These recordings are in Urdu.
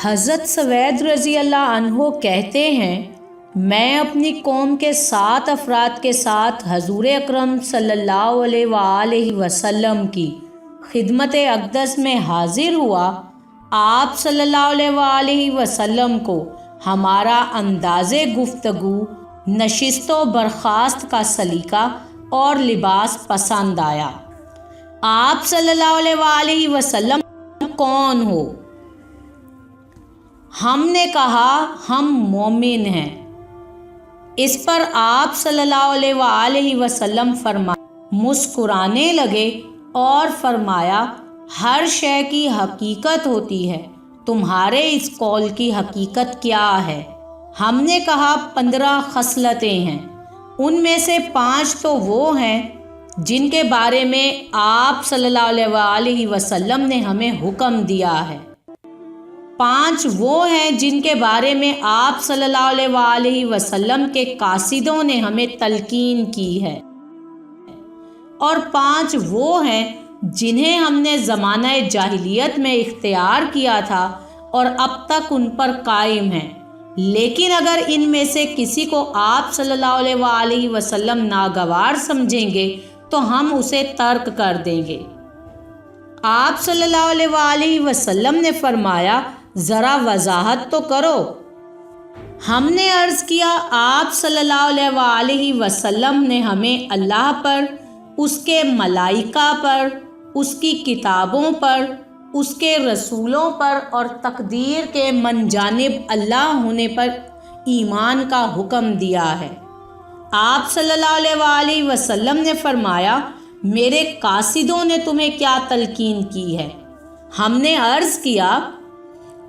حضرت سوید رضی اللہ عنہ کہتے ہیں، میں اپنی قوم کے 7 افراد کے ساتھ حضور اکرم صلی اللہ علیہ وآلہ وسلم کی خدمت اقدس میں حاضر ہوا۔ آپ صلی اللہ علیہ وآلہ وسلم کو ہمارا انداز گفتگو، نشست و برخاست کا سلیقہ اور لباس پسند آیا۔ آپ صلی اللہ علیہ وآلہ وسلم کون ہو؟ ہم نے کہا ہم مومن ہیں۔ اس پر آپ صلی اللہ علیہ وآلہ وسلم مسکرانے لگے اور فرمایا، ہر شے کی حقیقت ہوتی ہے، تمہارے اس قول کی حقیقت کیا ہے؟ ہم نے کہا 15 خصلتیں ہیں، ان میں سے 5 تو وہ ہیں جن کے بارے میں آپ صلی اللہ علیہ وآلہ وسلم نے ہمیں حکم دیا ہے، 5 وہ ہیں جن کے بارے میں آپ صلی اللہ علیہ وآلہ وسلم کے قاصدوں نے ہمیں تلقین کی ہے، اور 5 وہ ہیں جنہیں ہم نے زمانہ جاہلیت میں اختیار کیا تھا اور اب تک ان پر قائم ہیں، لیکن اگر ان میں سے کسی کو آپ صلی اللہ علیہ وآلہ وسلم ناگوار سمجھیں گے تو ہم اسے ترک کر دیں گے۔ آپ صلی اللہ علیہ وآلہ وسلم نے فرمایا، ذرا وضاحت تو کرو۔ ہم نے عرض کیا، آپ صلی اللہ علیہ وآلہ وسلم نے ہمیں اللہ پر، اس کے ملائکہ پر، اس کی کتابوں پر، اس کے رسولوں پر اور تقدیر کے من جانب اللہ ہونے پر ایمان کا حکم دیا ہے۔ آپ صلی اللہ علیہ وآلہ وسلم نے فرمایا، میرے قاصدوں نے تمہیں کیا تلقین کی ہے؟ ہم نے عرض کیا،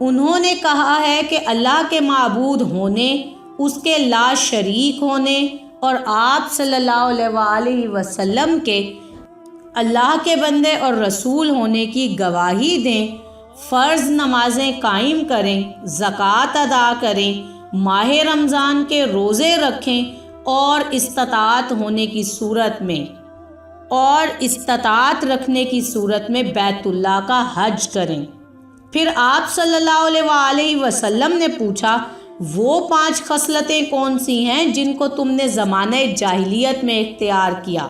انہوں نے کہا ہے کہ اللہ کے معبود ہونے، اس کے لا شریک ہونے اور آپ صلی اللہ علیہ وآلہ وسلم کے اللہ کے بندے اور رسول ہونے کی گواہی دیں، فرض نمازیں قائم کریں، زکوٰۃ ادا کریں، ماہ رمضان کے روزے رکھیں اور استطاعت رکھنے کی صورت میں بیت اللہ کا حج کریں۔ پھر آپ صلی اللہ علیہ وآلہ وسلم نے پوچھا، وہ 5 خصلتیں کون سی ہیں جن کو تم نے زمانہ جاہلیت میں اختیار کیا؟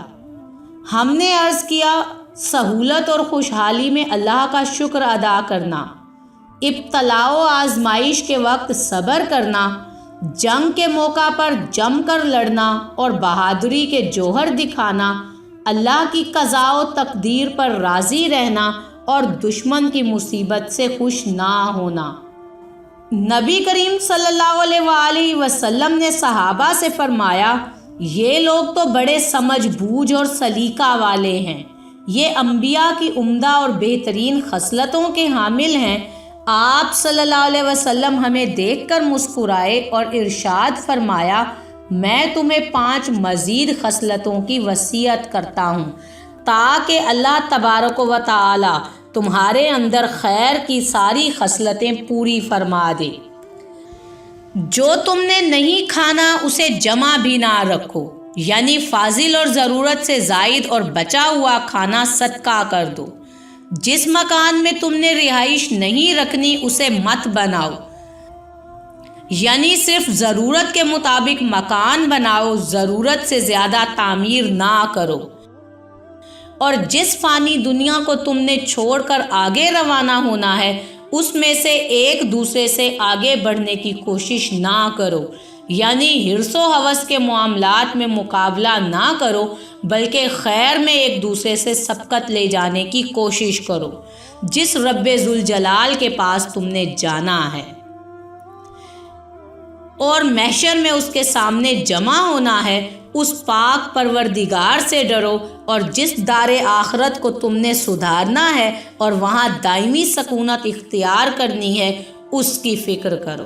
ہم نے عرض کیا، سہولت اور خوشحالی میں اللہ کا شکر ادا کرنا، ابتلاء و آزمائش کے وقت صبر کرنا، جنگ کے موقع پر جم کر لڑنا اور بہادری کے جوہر دکھانا، اللہ کی قضاء و تقدیر پر راضی رہنا اور دشمن کی مصیبت سے خوش نہ ہونا۔ نبی کریم صلی اللہ علیہ وآلہ وسلم نے صحابہ سے فرمایا، یہ لوگ تو بڑے سمجھ بوجھ اور سلیقہ والے ہیں، یہ انبیاء کی عمدہ اور بہترین خصلتوں کے حامل ہیں۔ آپ صلی اللہ علیہ وسلم ہمیں دیکھ کر مسکرائے اور ارشاد فرمایا، میں تمہیں 5 مزید خصلتوں کی وصیت کرتا ہوں تاکہ اللہ تبارک و تعالی تمہارے اندر خیر کی ساری خصلتیں پوری فرما دے۔ جو تم نے نہیں کھانا اسے جمع بھی نہ رکھو، یعنی فاضل اور ضرورت سے زائد اور بچا ہوا کھانا صدقہ کر دو۔ جس مکان میں تم نے رہائش نہیں رکھنی اسے مت بناؤ، یعنی صرف ضرورت کے مطابق مکان بناؤ، ضرورت سے زیادہ تعمیر نہ کرو۔ اور جس فانی دنیا کو تم نے چھوڑ کر آگے روانہ ہونا ہے اس میں سے ایک دوسرے سے آگے بڑھنے کی کوشش نہ کرو، یعنی حرص و ہوس کے معاملات میں مقابلہ نہ کرو بلکہ خیر میں ایک دوسرے سے سبقت لے جانے کی کوشش کرو، جس رب ذوالجلال کے پاس تم نے جانا ہے اور محشر میں اس کے سامنے جمع ہونا ہے، اس پاک پروردگار سے ڈرو، اور جس دار آخرت کو تم نے سدھارنا ہے اور وہاں دائمی سکونت اختیار کرنی ہے اس کی فکر کرو۔